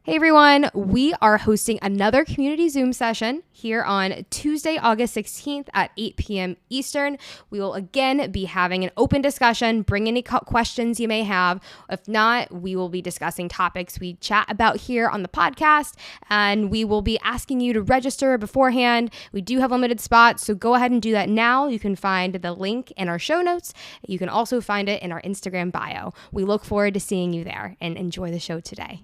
Hey everyone, we are hosting another community Zoom session here on Tuesday, August 16th at 8 p.m. Eastern. We will again be having an open discussion. Bring any questions you may have. If not, we will be discussing topics we chat about here on the podcast, and we will be asking you to register beforehand. We do have limited spots, so go ahead and do that now. You can find the link in our show notes. You can also find it in our Instagram bio. We look forward to seeing you there, and enjoy the show today.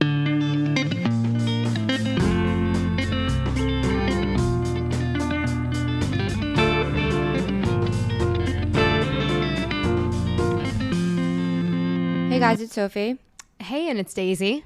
Hey guys, it's Sophie. Hey, and it's Daisy.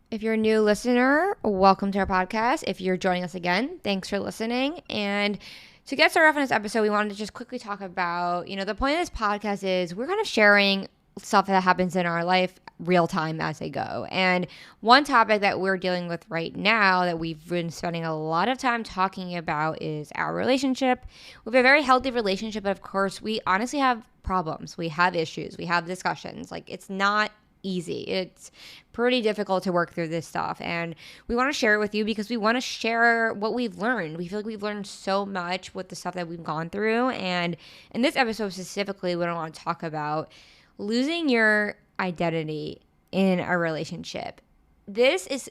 If you're a new listener, welcome to our podcast. If you're joining us again, thanks for listening. And to get started off on this episode, we wanted to just quickly talk about, the point of this podcast is we're kind of sharing stuff that happens in our life real time as they go. And one topic that we're dealing with right now that we've been spending a lot of time talking about is our relationship. We have a very healthy relationship, but of course, we honestly have problems. We have issues. We have discussions. Like, it's not easy. It's pretty difficult to work through this stuff. And we want to share it with you because we want to share what we've learned. We feel like we've learned so much with the stuff that we've gone through. And in this episode specifically, we don't want to talk about losing your identity in a relationship. This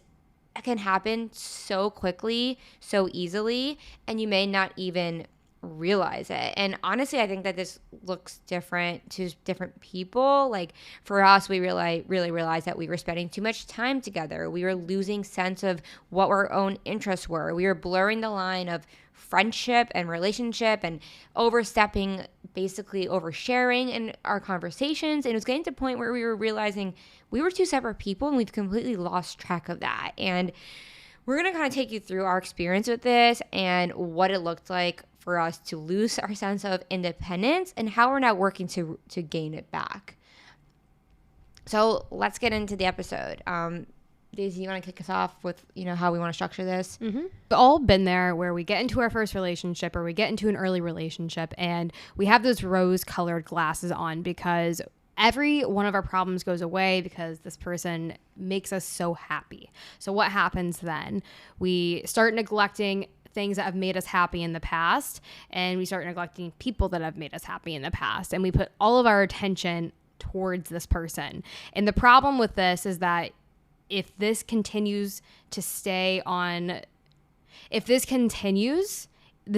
can happen so quickly, so easily, and you may not even realize it. And honestly, I think that this looks different to different people. Like, for us, we really realized that we were spending too much time together. We were losing sense of what our own interests were. We were blurring the line of friendship and relationship and overstepping, basically oversharing in our conversations. And it was getting to the point where we were realizing we were two separate people, and we've completely lost track of that. And we're going to kind of take you through our experience with this and what it looked like for us to lose our sense of independence and how we're now working to gain it back. So let's get into the episode. Daisy, you want to kick us off with, how we want to structure this? Mm-hmm. We've all been there where we get into our first relationship or we get into an early relationship and we have those rose-colored glasses on because every one of our problems goes away because this person makes us so happy. So what happens then? We start neglecting things that have made us happy in the past, and we start neglecting people that have made us happy in the past, and we put all of our attention towards this person. And the problem with this is that if this continues, this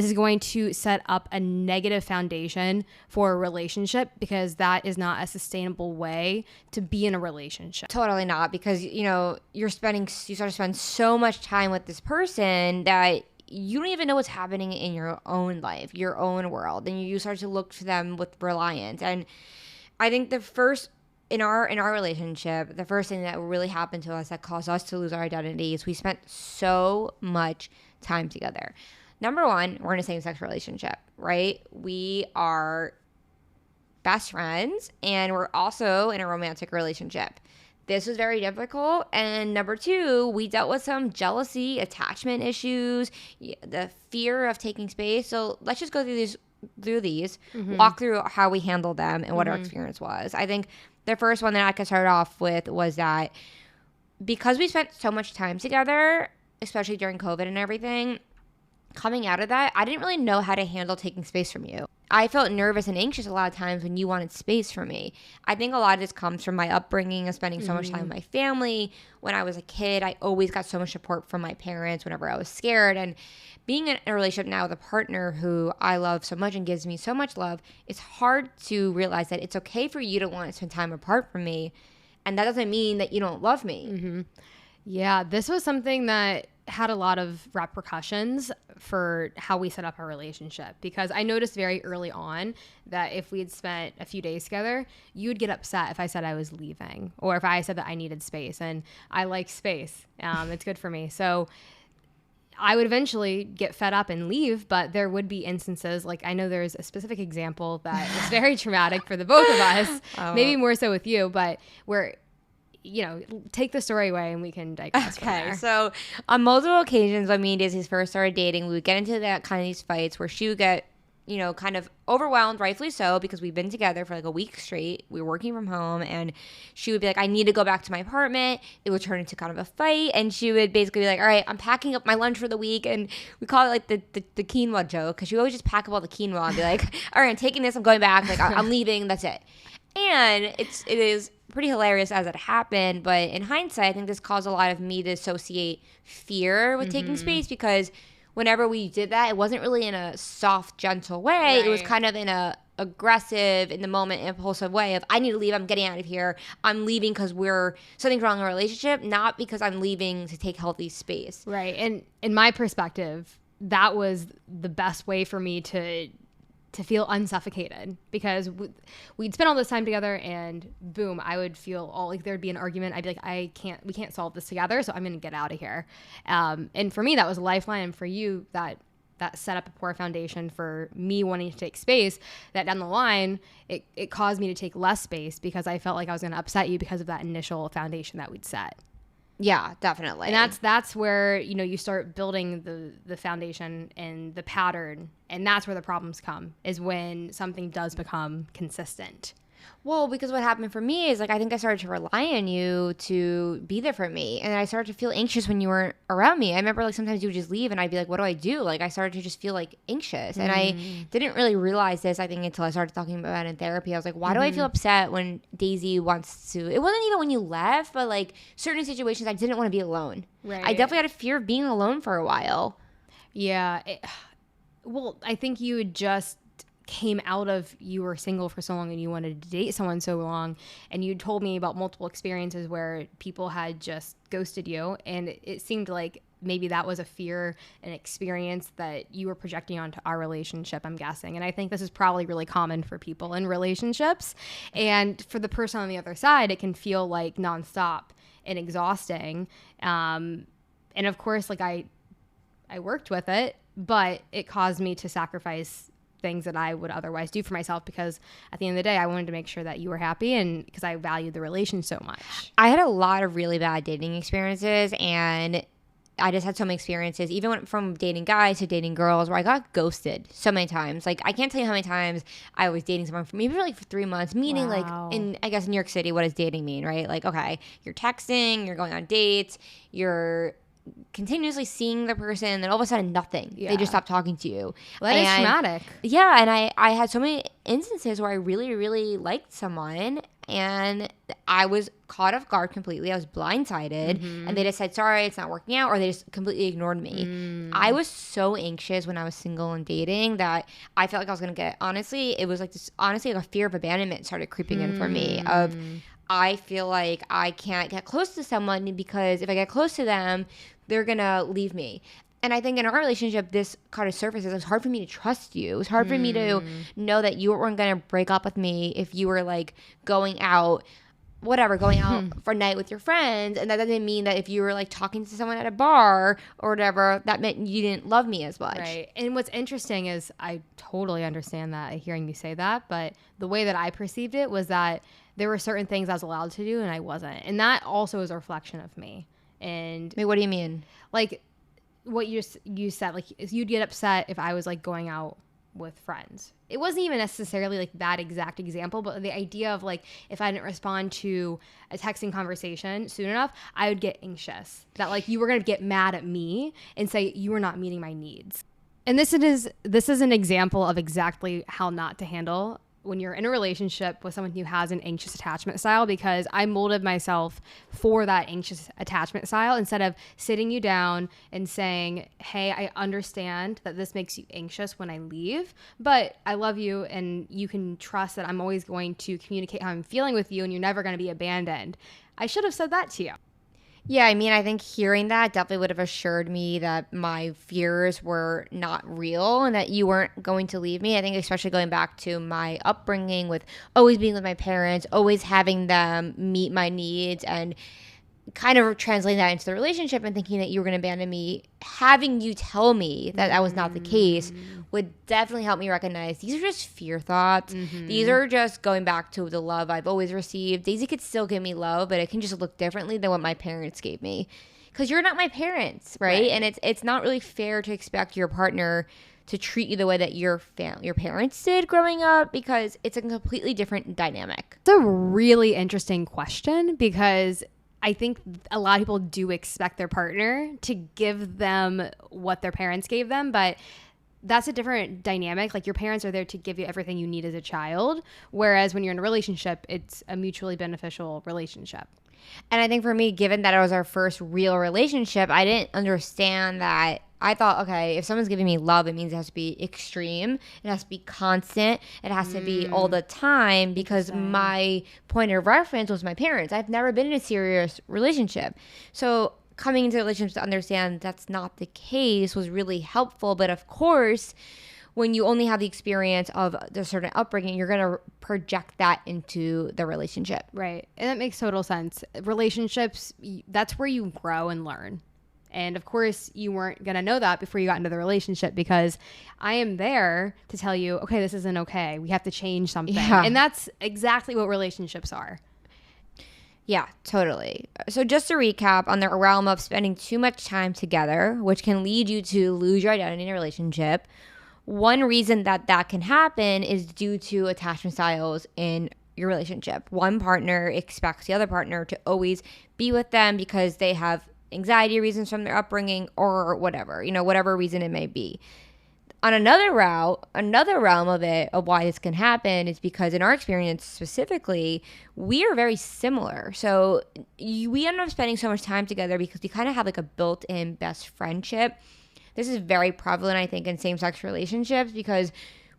is going to set up a negative foundation for a relationship because that is not a sustainable way to be in a relationship. Totally not, because, you start to spend so much time with this person that you don't even know what's happening in your own life, your own world, and you start to look to them with reliance. And I think in our relationship, the first thing that really happened to us that caused us to lose our identity is we spent so much time together. Number one, we're in a same-sex relationship, right? We are best friends, and we're also in a romantic relationship. This was very difficult. And number two, we dealt with some jealousy, attachment issues, the fear of taking space. So let's just go through these, mm-hmm. walk through how we handled them and what our experience was. I think the first one that I could start off with was that because we spent so much time together, especially during COVID and everything, coming out of that, I didn't really know how to handle taking space from you. I felt nervous and anxious a lot of times when you wanted space from me. I think a lot of this comes from my upbringing of spending so much time with my family. When I was a kid, I always got so much support from my parents whenever I was scared. And being in a relationship now with a partner who I love so much and gives me so much love, it's hard to realize that it's okay for you to want to spend time apart from me. And that doesn't mean that you don't love me. Mm-hmm. Yeah, this was something that had a lot of repercussions for how we set up our relationship, because I noticed very early on that if we had spent a few days together, you'd get upset if I said I was leaving or if I said that I needed space, and I like space. It's good for me. So I would eventually get fed up and leave, but there would be instances, like I know there's a specific example that is very traumatic for the both of us, maybe more so with you, but where take the story away and we can digress from there. So on multiple occasions when me and Daisy first started dating, we would get into that kind of these fights where she would get kind of overwhelmed, rightfully so, because we've been together for like a week straight. We were working from home, and she would be like, I need to go back to my apartment. It would turn into kind of a fight, and she would basically be like, all right, I'm packing up my lunch for the week, and we call it like the quinoa joke, because she would always just pack up all the quinoa and be like, all right, I'm taking this, I'm going back, like I'm leaving, that's it. And it is pretty hilarious as it happened, but in hindsight, I think this caused a lot of me to associate fear with taking space, because whenever we did that, it wasn't really in a soft, gentle way. Right. It was kind of in a aggressive, in the moment, impulsive way of, I need to leave, I'm getting out of here. I'm leaving because something's wrong in our relationship, not because I'm leaving to take healthy space. Right. And in my perspective, that was the best way for me to feel unsuffocated, because we'd spend all this time together, and boom, I would feel all like there'd be an argument. I'd be like, we can't solve this together, so I'm going to get out of here. And for me, that was a lifeline. And for you, that set up a poor foundation for me wanting to take space, that down the line, it caused me to take less space, because I felt like I was going to upset you because of that initial foundation that we'd set. Yeah, definitely. And that's where, you start building the foundation and the pattern, and that's where the problems come, is when something does become consistent. Well, because what happened for me is, like, I think I started to rely on you to be there for me, and I started to feel anxious when you weren't around me. I remember, like, sometimes you would just leave, and I'd be like, what do I do? Like, I started to just feel, like, anxious, and I didn't really realize this, I think, until I started talking about it in therapy. I was like, why do I feel upset when Daisy wants to? It wasn't even when you left, but, like, certain situations I didn't want to be alone. Right. I definitely had a fear of being alone for a while. Yeah. Well, I think you had just came out of, you were single for so long and you wanted to date someone so long, and you told me about multiple experiences where people had just ghosted you, and it seemed like maybe that was a fear and experience that you were projecting onto our relationship, I'm guessing. And I think this is probably really common for people in relationships, and for the person on the other side, it can feel like nonstop and exhausting. And of course, like I worked with it, but it caused me to sacrifice things that I would otherwise do for myself, because at the end of the day, I wanted to make sure that you were happy, and because I valued the relation so much. I had a lot of really bad dating experiences, and I just had so many experiences, even from dating guys to dating girls, where I got ghosted so many times. Like, I can't tell you how many times I was dating someone for maybe like for 3 months, meaning like I guess in New York City, what does dating mean, right? Like, okay, you're texting, you're going on dates, you're continuously seeing the person, then all of a sudden nothing. They just stop talking to you. Well, that is traumatic. Yeah, and I had so many instances where I really, really liked someone, and I was caught off guard completely. I was blindsided, and they just said, sorry, it's not working out, or they just completely ignored me. I was so anxious when I was single and dating that I felt like I was going to get, honestly, it was like this, honestly, like a fear of abandonment started creeping in for me of, I feel like I can't get close to someone because if I get close to them, they're going to leave me. And I think in our relationship, this kind of surfaces. It was hard for me to trust you. It was hard for me to know that you weren't going to break up with me if you were like going out for a night with your friends. And that doesn't mean that if you were like talking to someone at a bar or whatever, that meant you didn't love me as much. Right. And what's interesting is I totally understand that, hearing you say that, but the way that I perceived it was that there were certain things I was allowed to do and I wasn't. And that also is a reflection of me. And wait, what do you mean? Like what you said, like you'd get upset if I was like going out with friends. It wasn't even necessarily like that exact example, but the idea of like if I didn't respond to a texting conversation soon enough, I would get anxious that like you were going to get mad at me and say you were not meeting my needs. And this is an example of exactly how not to handle when you're in a relationship with someone who has an anxious attachment style, because I molded myself for that anxious attachment style instead of sitting you down and saying, hey, I understand that this makes you anxious when I leave, but I love you and you can trust that I'm always going to communicate how I'm feeling with you and you're never going to be abandoned. I should have said that to you. Yeah, I mean, I think hearing that definitely would have assured me that my fears were not real and that you weren't going to leave me. I think especially going back to my upbringing with always being with my parents, always having them meet my needs, and kind of translating that into the relationship and thinking that you were going to abandon me, having you tell me that that was not the case would definitely help me recognize these are just fear thoughts. These are just going back to the love I've always received. Daisy could still give me love, but it can just look differently than what my parents gave me. Because you're not my parents, right? And it's not really fair to expect your partner to treat you the way that your parents did growing up, because it's a completely different dynamic? It's a really interesting question, because I think a lot of people do expect their partner to give them what their parents gave them, but that's a different dynamic. Like, your parents are there to give you everything you need as a child, whereas when you're in a relationship, it's a mutually beneficial relationship. And I think for me, given that it was our first real relationship, I didn't understand that. I thought, okay, if someone's giving me love, it means it has to be extreme. It has to be constant. It has to be all the time, because my point of reference was my parents. I've never been in a serious relationship. So coming into relationships to understand that's not the case was really helpful. But of course, when you only have the experience of a certain upbringing, you're going to project that into the relationship. Right. And that makes total sense. Relationships, that's where you grow and learn. And of course, you weren't going to know that before you got into the relationship, because I am there to tell you, okay, this isn't okay. We have to change something. Yeah. And that's exactly what relationships are. Yeah, totally. So just to recap on the realm of spending too much time together, which can lead you to lose your identity in a relationship. One reason that can happen is due to attachment styles in your relationship. One partner expects the other partner to always be with them because they have anxiety reasons from their upbringing or whatever, whatever reason it may be. On another realm of it, of why this can happen, is because in our experience specifically, we are very similar. So we end up spending so much time together because we kind of have like a built-in best friendship. This is very prevalent, I think, in same-sex relationships, because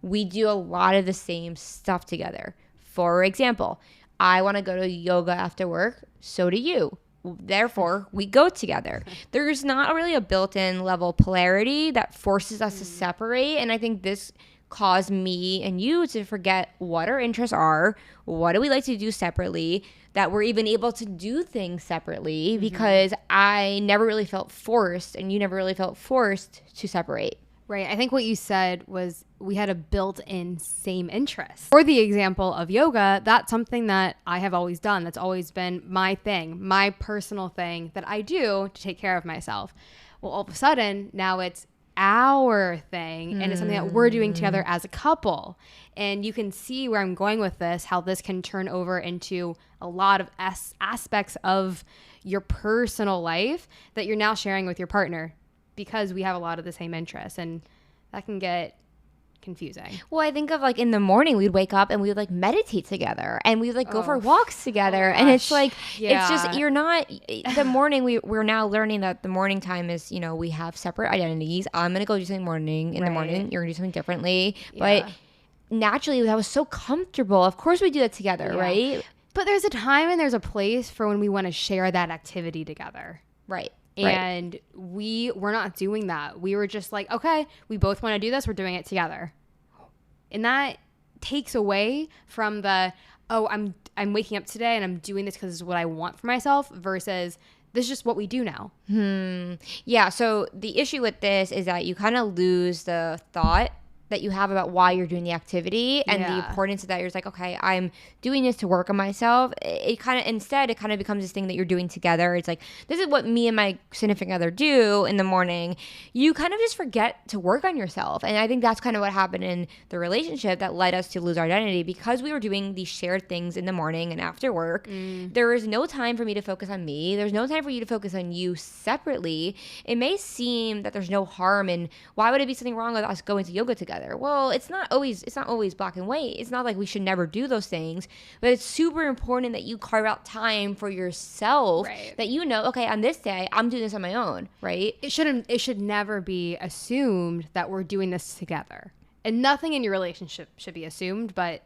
we do a lot of the same stuff together. For example, I want to go to yoga after work, so do you. Therefore, we go together. There's not really a built-in level of polarity that forces us to separate. And I think this caused me and you to forget what our interests are, what do we like to do separately, that we're even able to do things separately, because I never really felt forced and you never really felt forced to separate. Right. I think what you said was we had a built-in same interest. For the example of yoga, that's something that I have always done. That's always been my thing, my personal thing that I do to take care of myself. Well, all of a sudden, now it's our thing, and it's something that we're doing together as a couple. And you can see where I'm going with this, how this can turn over into a lot of aspects of your personal life that you're now sharing with your partner, because we have a lot of the same interests, and that can get confusing. Well, I think of like in the morning, we'd wake up and we would like meditate together, and we would like go for walks together. And it's like, it's just, you're not, the morning, we're now learning that the morning time is, we have separate identities. I'm going to go do something in the morning. You're going to do something differently. But naturally, that was so comfortable. Of course we do that together, right? But there's a time and there's a place for when we want to share that activity together. Right. And we're not doing that. We were just like, okay, we both want to do this. We're doing it together. And that takes away from the, I'm waking up today and I'm doing this because this is what I want for myself, versus this is just what we do now. Yeah. So the issue with this is that you kind of lose the thought that you have about why you're doing the activity and the importance of that. You're just like, okay, I'm doing this to work on myself. It kind of becomes this thing that you're doing together. It's like, this is what me and my significant other do in the morning. You kind of just forget to work on yourself. And I think that's kind of what happened in the relationship that led us to lose our identity, because we were doing these shared things in the morning and after work. There was no time for me to focus on me. There's no time for you to focus on you separately. It may seem that there's no harm in, why would it be something wrong with us going to yoga together? Well, it's not always black and white. It's not like we should never do those things, but it's super important that you carve out time for yourself, that okay, on this day I'm doing this on my own, right? It should never be assumed that we're doing this together. And nothing in your relationship should be assumed, but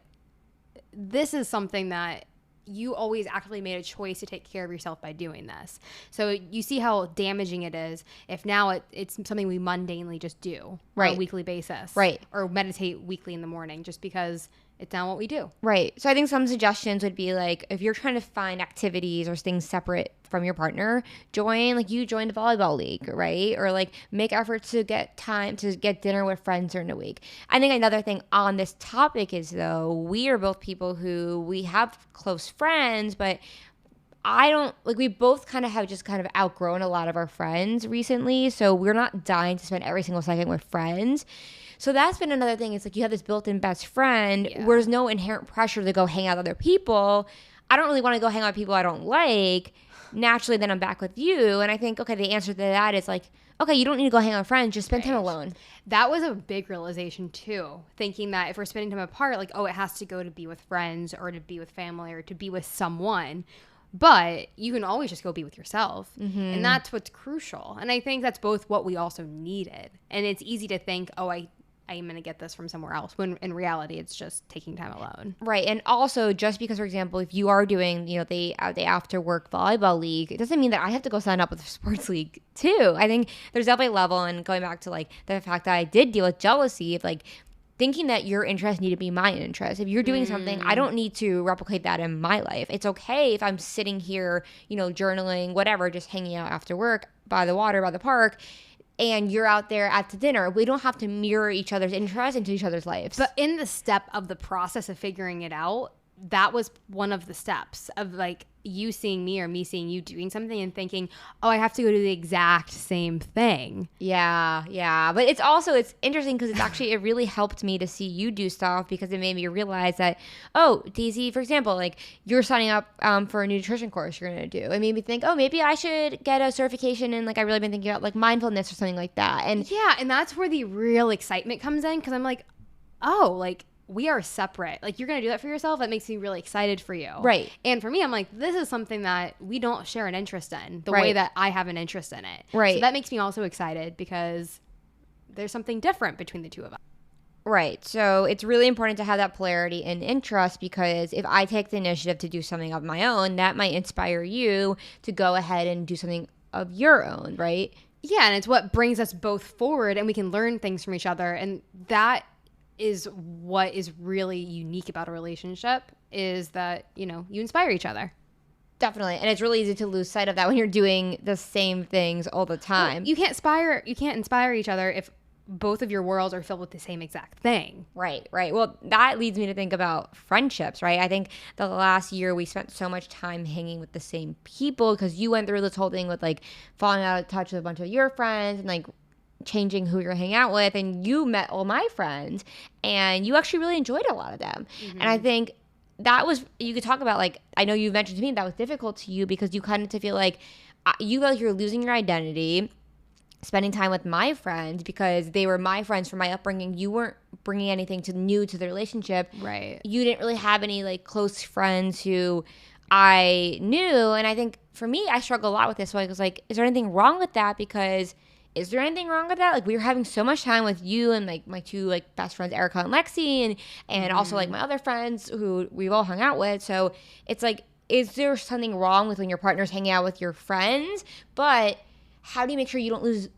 this is something that you always actively made a choice to take care of yourself by doing this. So you see how damaging it is if now it's something we mundanely just do on a weekly basis. Right. Or meditate weekly in the morning just because it's not what we do. Right. So I think some suggestions would be like, if you're trying to find activities or things separate from your partner, join the volleyball league, right? Or like make efforts to get time to get dinner with friends during the week. I think another thing on this topic is, though, we are both people who we have close friends, but I don't like, we both kind of have just kind of outgrown a lot of our friends recently. So we're not dying to spend every single second with friends. So that's been another thing. It's like you have this built-in best friend where there's no inherent pressure to go hang out with other people. I don't really want to go hang out with people I don't like. Naturally, then I'm back with you. And I think, okay, the answer to that is like, okay, you don't need to go hang out with friends. Just spend time alone. That was a big realization too. Thinking that if we're spending time apart, like, oh, it has to go to be with friends or to be with family or to be with someone. But you can always just go be with yourself. And that's what's crucial. And I think that's both what we also needed. And it's easy to think, oh, I am going to get this from somewhere else, when in reality it's just taking time alone. Right. And also, just because, for example, if you are doing, you know, the after work volleyball league, it doesn't mean that I have to go sign up with a sports league too. I think there's definitely a level, and going back to like the fact that I did deal with jealousy of like thinking that your interests need to be my interest. If you're doing something, I don't need to replicate that in my life. It's okay if I'm sitting here, you know, journaling, whatever, just hanging out after work by the water, by the park, and you're out there at the dinner. We don't have to mirror each other's interests into each other's lives. But in the step of the process of figuring it out, that was one of the steps of like you seeing me or me seeing you doing something and thinking, oh, I have to go do the exact same thing. Yeah. But it's interesting because it really helped me to see you do stuff, because it made me realize that, oh, Daisy, for example, like you're signing up for a nutrition course you're going to do. It made me think, oh, maybe I should get a certification in, like, I really been thinking about like mindfulness or something like that. And yeah, and that's where the real excitement comes in, because I'm like, oh, like, we are separate. Like, you're going to do that for yourself. That makes me really excited for you. Right. And for me, I'm like, this is something that we don't share an interest in the way that I have an interest in it. Right. So that makes me also excited because there's something different between the two of us. Right. So it's really important to have that polarity and interest, because if I take the initiative to do something of my own, that might inspire you to go ahead and do something of your own, right? Yeah, and it's what brings us both forward, and we can learn things from each other. And that is what is really unique about a relationship, is that, you know, you inspire each other. Definitely. And it's really easy to lose sight of that when you're doing the same things all the time. Well, you can't inspire each other if both of your worlds are filled with the same exact thing. Right. Well, that leads me to think about friendships, right? I think the last year we spent so much time hanging with the same people, because you went through this whole thing with like falling out of touch with a bunch of your friends and like changing who you're hanging out with, and you met all my friends and you actually really enjoyed a lot of them. And I think that was, you could talk about, like, I know you mentioned to me that was difficult to you because you kind of feel like you're losing your identity spending time with my friends because they were my friends from my upbringing. You weren't bringing anything new to the relationship. Right. You didn't really have any like close friends who I knew. And I think for me, I struggle a lot with this. So I was like, is there anything wrong with that? Because is there anything wrong with that? Like, we were having so much time with you and like my two like best friends, Erica and Lexi, and also like my other friends who we've all hung out with. So it's like, is there something wrong with when your partner's hanging out with your friends? But how do you make sure you don't lose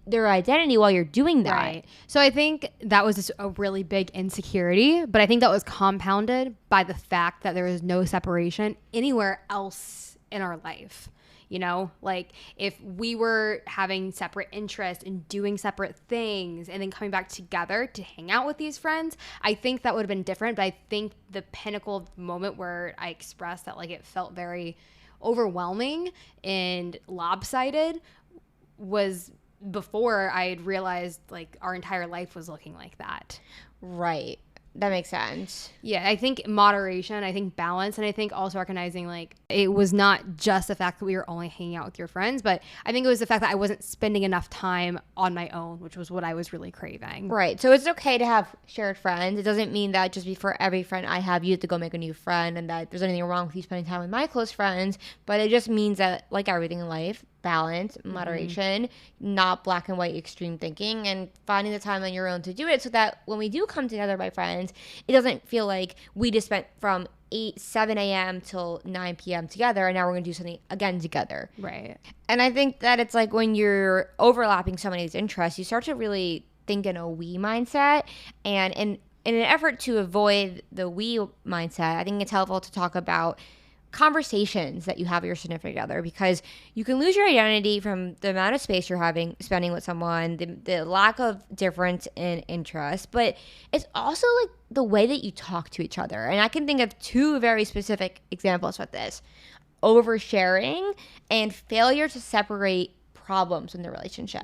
their identity while you're doing that? Right. So I think that was just a really big insecurity, but I think that was compounded by the fact that there was no separation anywhere else in our life. You know, like if we were having separate interests and doing separate things and then coming back together to hang out with these friends, I think that would have been different. But I think the pinnacle of the moment where I expressed that, like, it felt very overwhelming and lopsided was before I had realized like our entire life was looking like that. Right. That makes sense. Yeah, I think moderation, I think balance, and I think also recognizing like it was not just the fact that we were only hanging out with your friends, but I think it was the fact that I wasn't spending enough time on my own, which was what I was really craving. Right. So it's okay to have shared friends. It doesn't mean that just for every friend I have, you have to go make a new friend and that there's anything wrong with you spending time with my close friends. But it just means that, like everything in life, balance, moderation, not black and white extreme thinking, and finding the time on your own to do it so that when we do come together by friends, it doesn't feel like we just spent from 7 a.m. till 9 p.m. together and now we're going to do something again together. Right. And I think that it's like when you're overlapping so many of these interests, you start to really think in a we mindset. And in an effort to avoid the we mindset, I think it's helpful to talk about conversations that you have with your significant other, because you can lose your identity from the amount of space you're spending with someone, the lack of difference in interest, but it's also like the way that you talk to each other. And I can think of two very specific examples with this. oversharing and failure to separate problems in the relationship.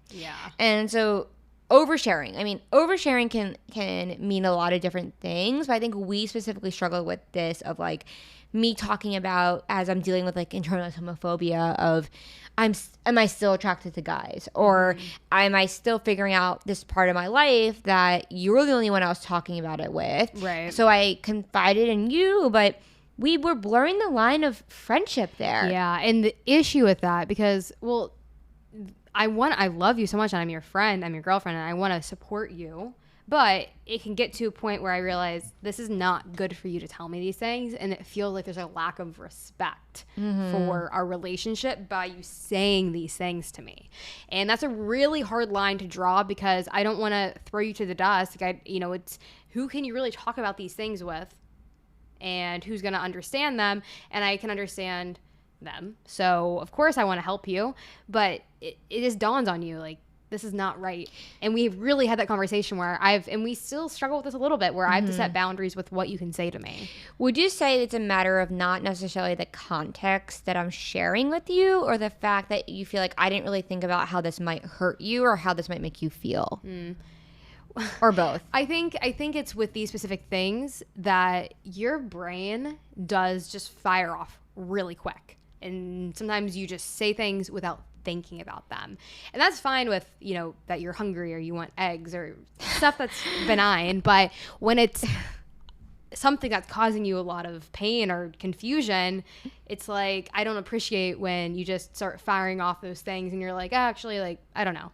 Yeah. And so oversharing. I mean, oversharing can mean a lot of different things, but I think we specifically struggle with this of like me talking about as I'm dealing with like internalized homophobia of am I still attracted to guys, or am I still figuring out this part of my life that you're the only one I was talking about it with. Right. So I confided in you, but we were blurring the line of friendship there. Yeah. And the issue with that, because, well, I love you so much, and I'm your friend, I'm your girlfriend, and I want to support you. But it can get to a point where I realize this is not good for you to tell me these things, and it feels like there's a lack of respect for our relationship by you saying these things to me. And that's a really hard line to draw, because I don't want to throw you to the dust. Like, it's who can you really talk about these things with, and who's going to understand them, and I can understand them. So of course I want to help you, but it just dawns on you like, this is not right. And we really had that conversation where and we still struggle with this a little bit, where I have to set boundaries with what you can say to me. Would you say it's a matter of not necessarily the context that I'm sharing with you, or the fact that you feel like I didn't really think about how this might hurt you or how this might make you feel? Or both? I think it's with these specific things that your brain does just fire off really quick. And sometimes you just say things without thinking about them. And that's fine with, that you're hungry or you want eggs or stuff that's benign. But when it's something that's causing you a lot of pain or confusion, it's like, I don't appreciate when you just start firing off those things and you're like, actually, like, I don't know.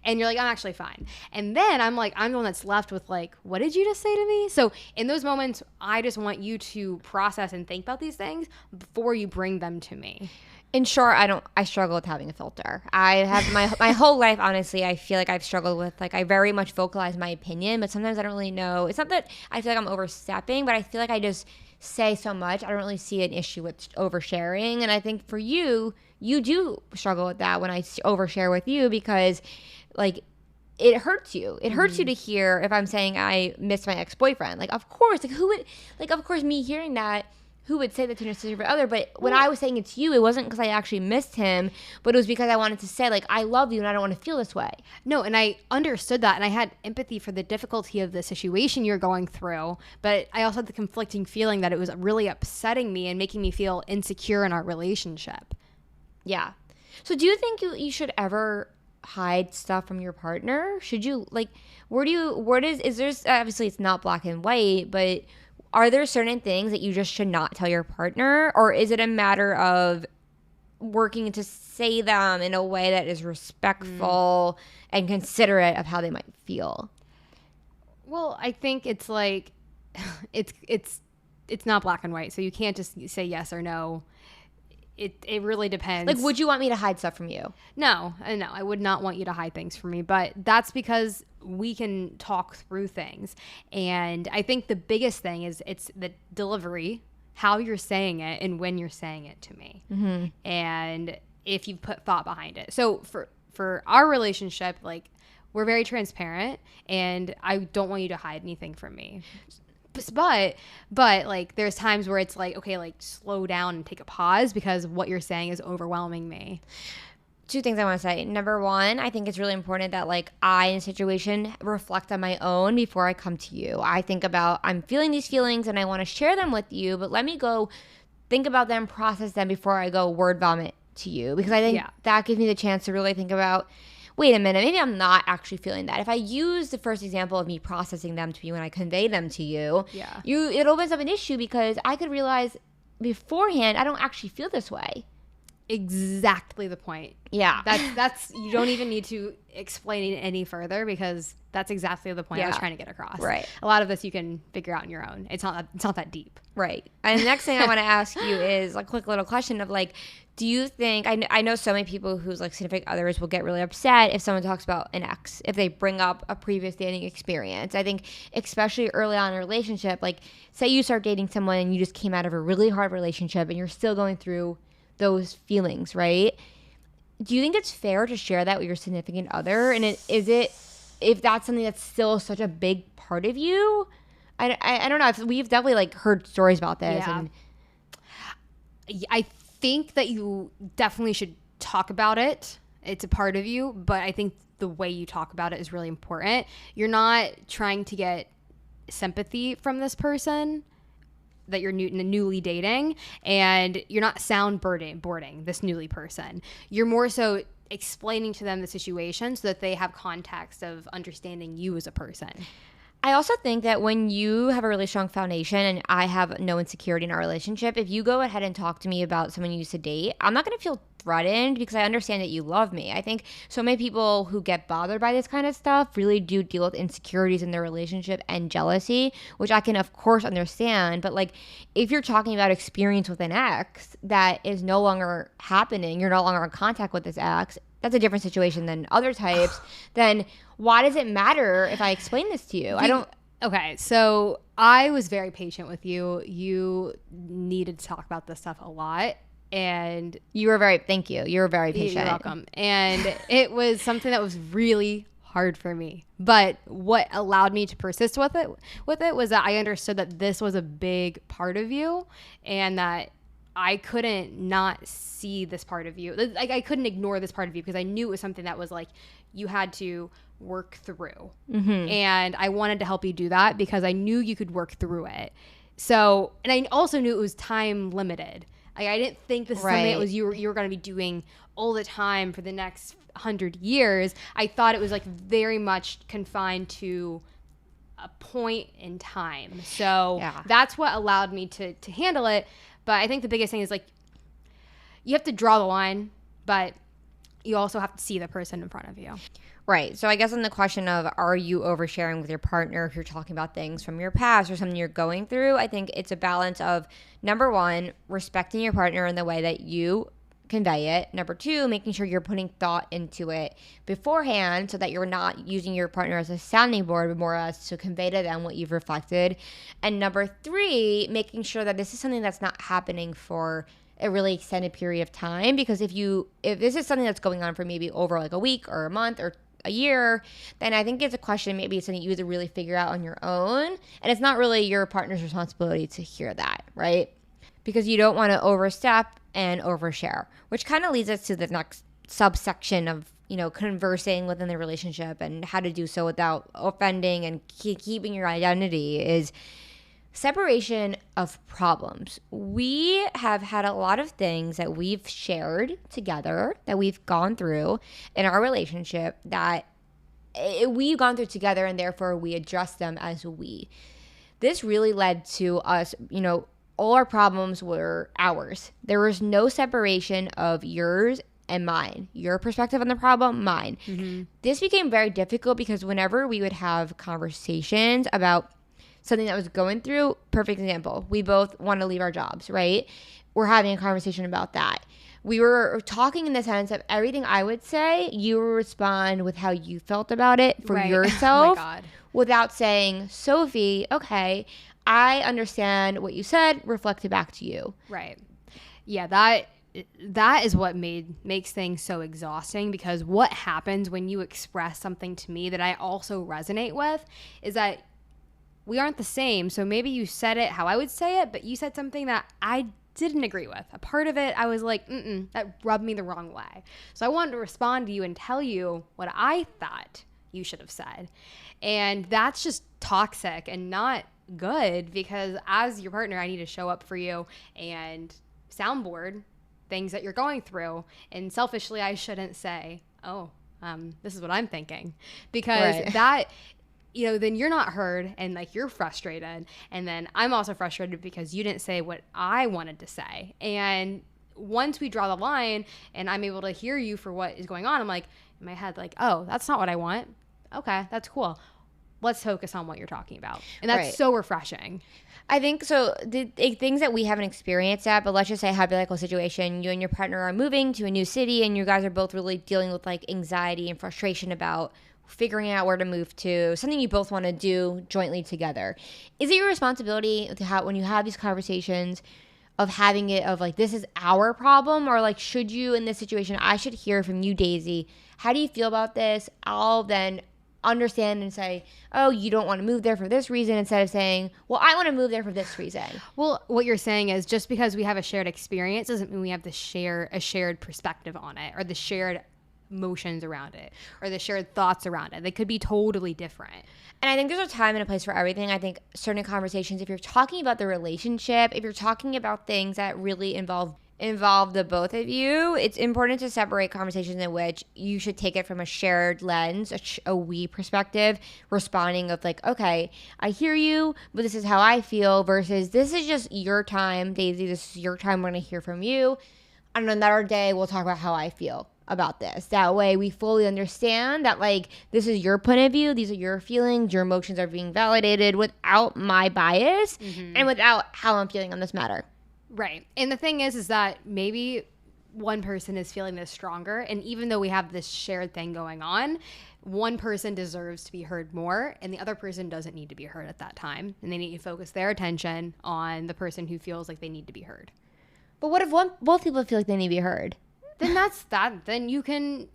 And you're like, I'm actually fine. And then I'm like, I'm the one that's left with like, what did you just say to me? So in those moments, I just want you to process and think about these things before you bring them to me. In short, I struggle with having a filter. I have my whole life, honestly, I feel like I've struggled with, like, I very much vocalize my opinion, but sometimes I don't really know. It's not that I feel like I'm overstepping, but I feel like I just say so much. I don't really see an issue with oversharing. And I think for you do struggle with that when I overshare with you, because like it hurts you. It hurts you to hear if I'm saying I miss my ex-boyfriend. Like, of course, of course, me hearing that, who would say that to a significant other? But when I was saying it to you, it wasn't because I actually missed him, but it was because I wanted to say, like, I love you and I don't want to feel this way. No, and I understood that, and I had empathy for the difficulty of the situation you're going through, but I also had the conflicting feeling that it was really upsetting me and making me feel insecure in our relationship. Yeah. So do you think you should ever hide stuff from your partner? Should you, like, is there, obviously it's not black and white, but are there certain things that you just should not tell your partner? Or is it a matter of working to say them in a way that is respectful and considerate of how they might feel? Well, I think it's like, it's not black and white. So you can't just say yes or no. It really depends. Like, would you want me to hide stuff from you? No, I would not want you to hide things from me, but that's because we can talk through things. And I think the biggest thing is it's the delivery, how you're saying it and when you're saying it to me. And if you've put thought behind it. So for our relationship, like, we're very transparent, and I don't want you to hide anything from me. But like, there's times where it's like, okay, like, slow down and take a pause, because what you're saying is overwhelming me. Two things I want to say. Number one, I think it's really important that, like, I, in a situation, reflect on my own before I come to you. I think about, I'm feeling these feelings and I want to share them with you, but let me go think about them, process them before I go word vomit to you. Because I think that gives me the chance to really think about, wait a minute, maybe I'm not actually feeling that. If I use the first example of me processing them to you when I convey them to you, it opens up an issue, because I could realize beforehand I don't actually feel this way. Exactly the point. Yeah. That's you don't even need to explain it any further, because that's exactly the point I was trying to get across. Right. A lot of this you can figure out on your own. It's not that deep. Right. And the next thing I want to ask you is a quick little question of, like, do you think, I know so many people whose, like, significant others will get really upset if someone talks about an ex, if they bring up a previous dating experience. I think especially early on in a relationship, like, say you start dating someone and you just came out of a really hard relationship and you're still going through those feelings, right? Do you think it's fair to share that with your significant other? And if that's something that's still such a big part of you? I don't know. We've definitely, like, heard stories about this. Yeah. And I think that you definitely should talk about it. It's a part of you, but I think the way you talk about it is really important. You're not trying to get sympathy from this person that you're newly dating, and you're not soundboarding this newly person. You're more so explaining to them the situation so that they have context of understanding you as a person. I also think that when you have a really strong foundation and I have no insecurity in our relationship, if you go ahead and talk to me about someone you used to date, I'm not going to feel threatened because I understand that you love me. I think so many people who get bothered by this kind of stuff really do deal with insecurities in their relationship and jealousy, which I can of course understand. But like, if you're talking about experience with an ex that is no longer happening, you're no longer in contact with this ex, that's a different situation than other types, then why does it matter if I explain this to you? I don't. Okay, so I was very patient with you. You needed to talk about this stuff a lot. And you were very, thank you. You were very patient. You're welcome. And it was something that was really hard for me. But what allowed me to persist with it was that I understood that this was a big part of you and that I couldn't not see this part of you. Like, I couldn't ignore this part of you because I knew it was something that was like you had to work through. Mm-hmm. And I wanted to help you do that because I knew you could work through it. So, and I also knew it was time limited. Like, I didn't think this is something that was you were going to be doing all the time for the next 100 years. I thought it was like very much confined to a point in time. So that's what allowed me to handle it. But I think the biggest thing is like you have to draw the line, but you also have to see the person in front of you. Right. So I guess on the question of are you oversharing with your partner if you're talking about things from your past or something you're going through, I think it's a balance of, number one, respecting your partner in the way that you convey it. Number two, making sure you're putting thought into it beforehand so that you're not using your partner as a sounding board, but more as to convey to them what you've reflected. And number three, making sure that this is something that's not happening for a really extended period of time. Because if this is something that's going on for maybe over like a week or a month or a year, then I think it's a question, maybe it's something you have to really figure out on your own. And it's not really your partner's responsibility to hear that, right? Because you don't want to overstep and overshare, which kind of leads us to the next subsection of, conversing within the relationship and how to do so without offending and keeping your identity is separation of problems. We have had a lot of things that we've shared together, that we've gone through in our relationship that we've gone through together, and therefore we address them as we. This really led to us, all our problems were ours. There was no separation of yours and mine. Your perspective on the problem, mine. Mm-hmm. This became very difficult because whenever we would have conversations about something that was going through, perfect example, we both want to leave our jobs, right? We're having a conversation about that. We were talking in the sense of everything I would say, you would respond with how you felt about it for yourself. Oh my God. Without saying, Sophie, okay, I understand what you said, reflect it back to you. Right. Yeah, that is what makes things so exhausting, because what happens when you express something to me that I also resonate with is that we aren't the same. So maybe you said it how I would say it, but you said something that I didn't agree with. A part of it, I was like, that rubbed me the wrong way. So I wanted to respond to you and tell you what I thought you should have said. And that's just toxic and not good, because as your partner, I need to show up for you and soundboard things that you're going through. And selfishly, I shouldn't say, this is what I'm thinking, because that, then you're not heard and like you're frustrated. And then I'm also frustrated because you didn't say what I wanted to say. And once we draw the line and I'm able to hear you for what is going on, I'm like in my head, like, oh, that's not what I want. Okay, that's cool. Let's focus on what you're talking about. And that's so refreshing. I think so. The things that we haven't experienced yet, but let's just say a hypothetical situation, you and your partner are moving to a new city and you guys are both really dealing with like anxiety and frustration about figuring out where to move to, something you both want to do jointly together. Is it your responsibility to have, when you have these conversations, of having it of like, this is our problem, or like, should you in this situation, I should hear from you, Daisy, how do you feel about this? I'll then understand and say, oh, you don't want to move there for this reason, instead of saying, well, I want to move there for this reason. Well, what you're saying is just because we have a shared experience doesn't mean we have a shared perspective on it, or the shared emotions around it, or the shared thoughts around it. They could be totally different. And I think there's a time and a place for everything. I think certain conversations, if you're talking about the relationship, if you're talking about things that really involve the both of you, it's important to separate conversations in which you should take it from a shared lens, a we perspective, responding of like, okay, I hear you, but this is how I feel, versus this is just your time, Daisy, this is your time, we're going to hear from you. On another day, we'll talk about how I feel about this. That way we fully understand that, like, this is your point of view, these are your feelings, your emotions are being validated without my bias and without how I'm feeling on this matter. Right. And the thing is that maybe one person is feeling this stronger, and even though we have this shared thing going on, one person deserves to be heard more, and the other person doesn't need to be heard at that time, and they need to focus their attention on the person who feels like they need to be heard. But what if both people feel like they need to be heard? Then that's that. Then you can.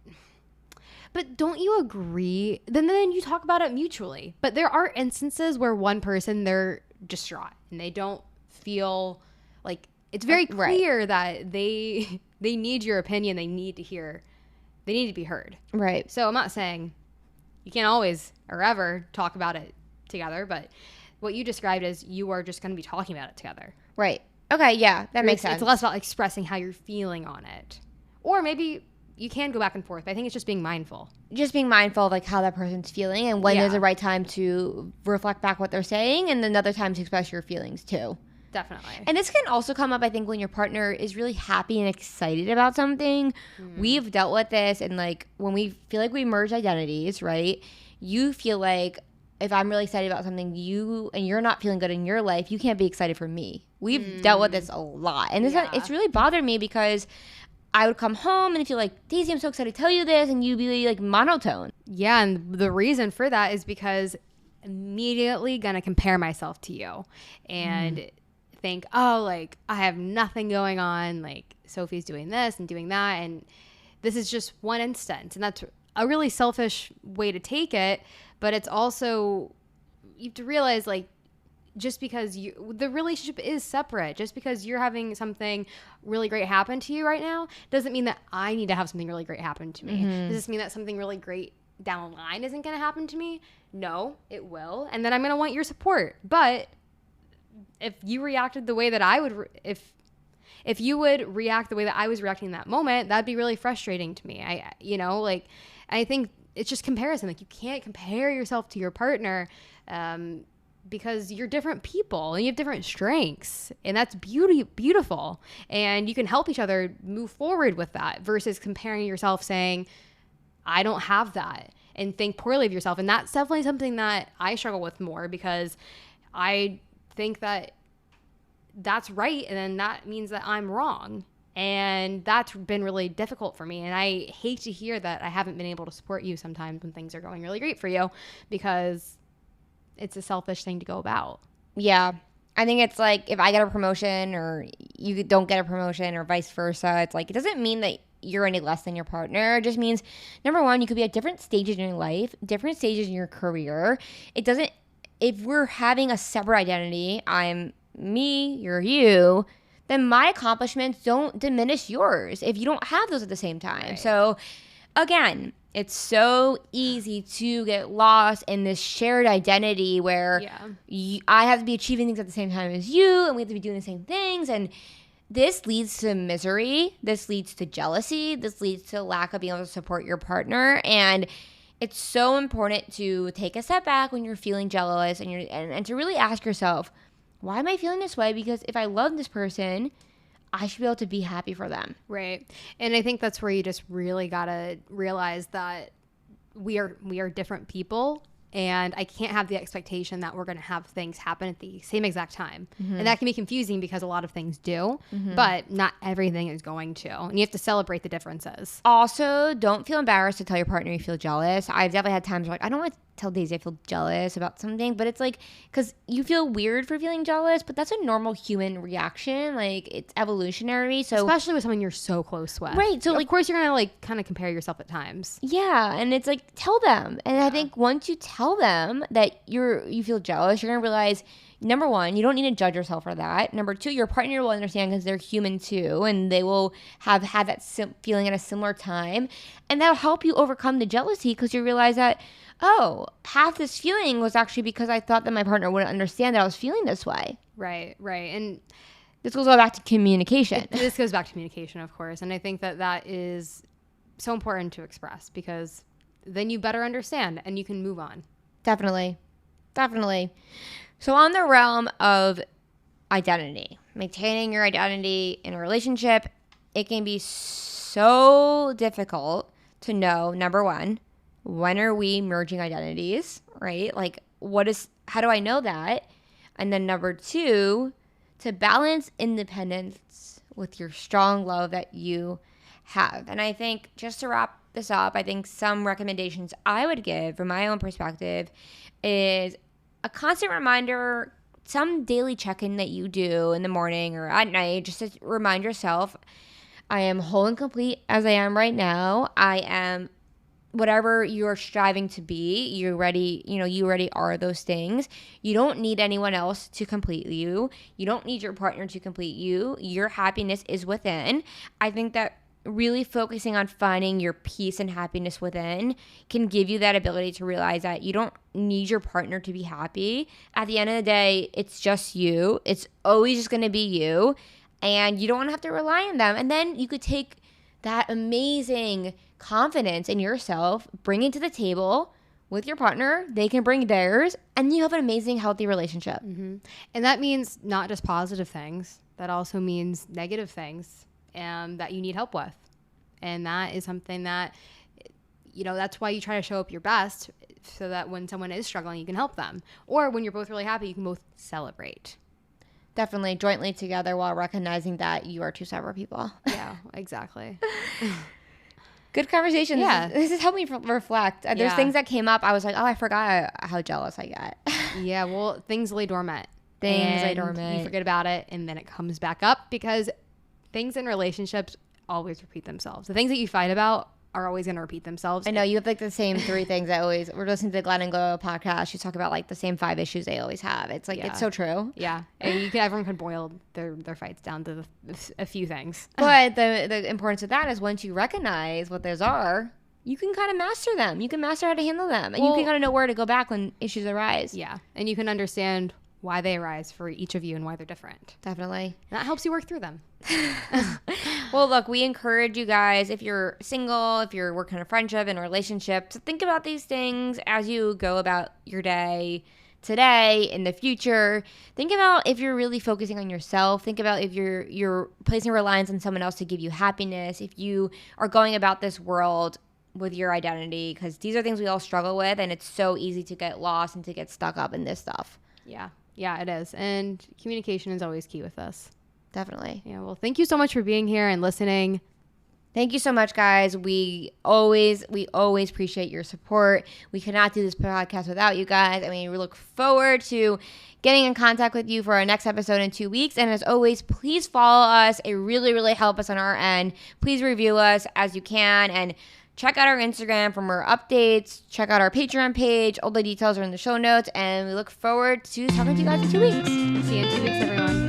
But don't you agree? Then you talk about it mutually. But there are instances where one person, they're distraught and they don't feel like it's very clear that they need your opinion. They need to be heard. Right. So I'm not saying you can't always or ever talk about it together, but what you described is you are just going to be talking about it together. Right. Okay. Yeah, that makes sense. It's less about expressing how you're feeling on it. Or maybe you can go back and forth. I think it's just being mindful. Just being mindful of like how that person's feeling and when there's the right time to reflect back what they're saying, and another time to express your feelings too. Definitely. And this can also come up, I think, when your partner is really happy and excited about something. We've dealt with this, and like when we feel like we merge identities, right? You feel like if I'm really excited about something, you're not feeling good in your life, you can't be excited for me. We've dealt with this a lot. And it's really bothered me because I would come home and feel like, Daisy, I'm so excited to tell you this, and you'd be like monotone. Yeah, and the reason for that is because immediately gonna compare myself to you and think, oh, like I have nothing going on, like Sophie's doing this and doing that, and this is just one instance, and that's a really selfish way to take it. But it's also, you have to realize, like, just because the relationship is separate, just because you're having something really great happen to you right now doesn't mean that I need to have something really great happen to me. Does this mean that something really great down the line isn't going to happen to me? No, it will. And then I'm going to want your support. But if you reacted the way that I would, if you would react the way that I was reacting in that moment, that'd be really frustrating to me. I think it's just comparison. Like, you can't compare yourself to your partner, because you're different people and you have different strengths, and that's beautiful. And you can help each other move forward with that versus comparing yourself, saying, I don't have that, and think poorly of yourself. And that's definitely something that I struggle with more, because I think that that's right, and then that means that I'm wrong. And that's been really difficult for me. And I hate to hear that I haven't been able to support you sometimes when things are going really great for you, because it's a selfish thing to go about. Yeah. I think it's like if I get a promotion or you don't get a promotion or vice versa, it's like it doesn't mean that you're any less than your partner. It just means, number one, you could be at different stages in your life, different stages in your career. It doesn't, if we're having a separate identity, I'm me, you're you, then my accomplishments don't diminish yours if you don't have those at the same time. Right. So again, it's so easy to get lost in this shared identity where I have to be achieving things at the same time as you, and we have to be doing the same things. And this leads to misery. This leads to jealousy. This leads to lack of being able to support your partner. And it's so important to take a step back when you're feeling jealous and to really ask yourself, why am I feeling this way? Because if I love this person, I should be able to be happy for them. Right. And I think that's where you just really got to realize that we are different people, and I can't have the expectation that we're going to have things happen at the same exact time. And that can be confusing because a lot of things do, but not everything is going to. And you have to celebrate the differences. Also, don't feel embarrassed to tell your partner you feel jealous. I've definitely had times where, like, I don't want to tell Daisy I feel jealous about something, but it's like, because you feel weird for feeling jealous, but that's a normal human reaction. Like, it's evolutionary. So especially with someone you're so close with. Right. So, of like, course you're going to like kind of compare yourself at times. yeah. And it's like, tell them. And I think once you tell them that you feel jealous, you're going to realize, number one, you don't need to judge yourself for that. Number two, your partner will understand because they're human too, and they will have had that feeling at a similar time. And that'll help you overcome the jealousy because you realize that, oh, half this feeling was actually because I thought that my partner wouldn't understand that I was feeling this way. Right. And this goes all back to communication. This goes back to communication, of course. And I think that is so important to express because then you better understand and you can move on. Definitely. So on the realm of identity, maintaining your identity in a relationship, it can be so difficult to know, number one, when are we merging identities, right? Like, how do I know that? And then number two, to balance independence with your strong love that you have. And I think, just to wrap this up, I think some recommendations I would give from my own perspective is a constant reminder, some daily check-in that you do in the morning or at night, just to remind yourself, I am whole and complete as I am right now. I am whatever you're striving to be. You already are those things. You don't need anyone else to complete you. You don't need your partner to complete you. Your happiness is within. I think that really focusing on finding your peace and happiness within can give you that ability to realize that you don't need your partner to be happy. At the end of the day, it's just you. It's always just going to be you, and you don't have to rely on them. And then you could take that amazing confidence in yourself, bring it to the table with your partner. They can bring theirs, and you have an amazing, healthy relationship. Mm-hmm. And that means not just positive things. That also means negative things that you need help with. And that is something that, that's why you try to show up your best so that when someone is struggling, you can help them. Or when you're both really happy, you can both celebrate. Definitely jointly together while recognizing that you are two separate people. Yeah, exactly. Good conversation. Yeah. This has helped me reflect. There's things that came up. I was like, oh, I forgot how jealous I get. Yeah, well, things lay dormant. You forget about it, and then it comes back up because things in relationships always repeat themselves. The things that you fight about are always going to repeat themselves. I know you have like the same three things that always. We're listening to the Glenn and Glow podcast. She's talking about like the same 5 issues they always have. It's like it's so true. Yeah, and everyone can boil their fights down to a few things. But the importance of that is once you recognize what those are, you can kind of master them. You can master how to handle them, and you can kind of know where to go back when issues arise. Yeah, and you can understand why they arise for each of you and why they're different. Definitely. That helps you work through them. Well, look, we encourage you guys, if you're single, if you're working on a friendship and a relationship, to think about these things as you go about your day today, in the future. Think about if you're really focusing on yourself. Think about if you're placing reliance on someone else to give you happiness. If you are going about this world with your identity, because these are things we all struggle with, and it's so easy to get lost and to get stuck up in this stuff. Yeah, it is. And communication is always key with this. Definitely. Yeah, well, thank you so much for being here and listening. Thank you so much, guys. We always appreciate your support. We could not do this podcast without you guys. I mean, we look forward to getting in contact with you for our next episode in 2 weeks. And as always, please follow us. It really, really helps us on our end. Please review us as you can, and check out our Instagram for more updates. Check out our Patreon page. All the details are in the show notes. And we look forward to talking to you guys in 2 weeks. See you in 2 weeks, everyone.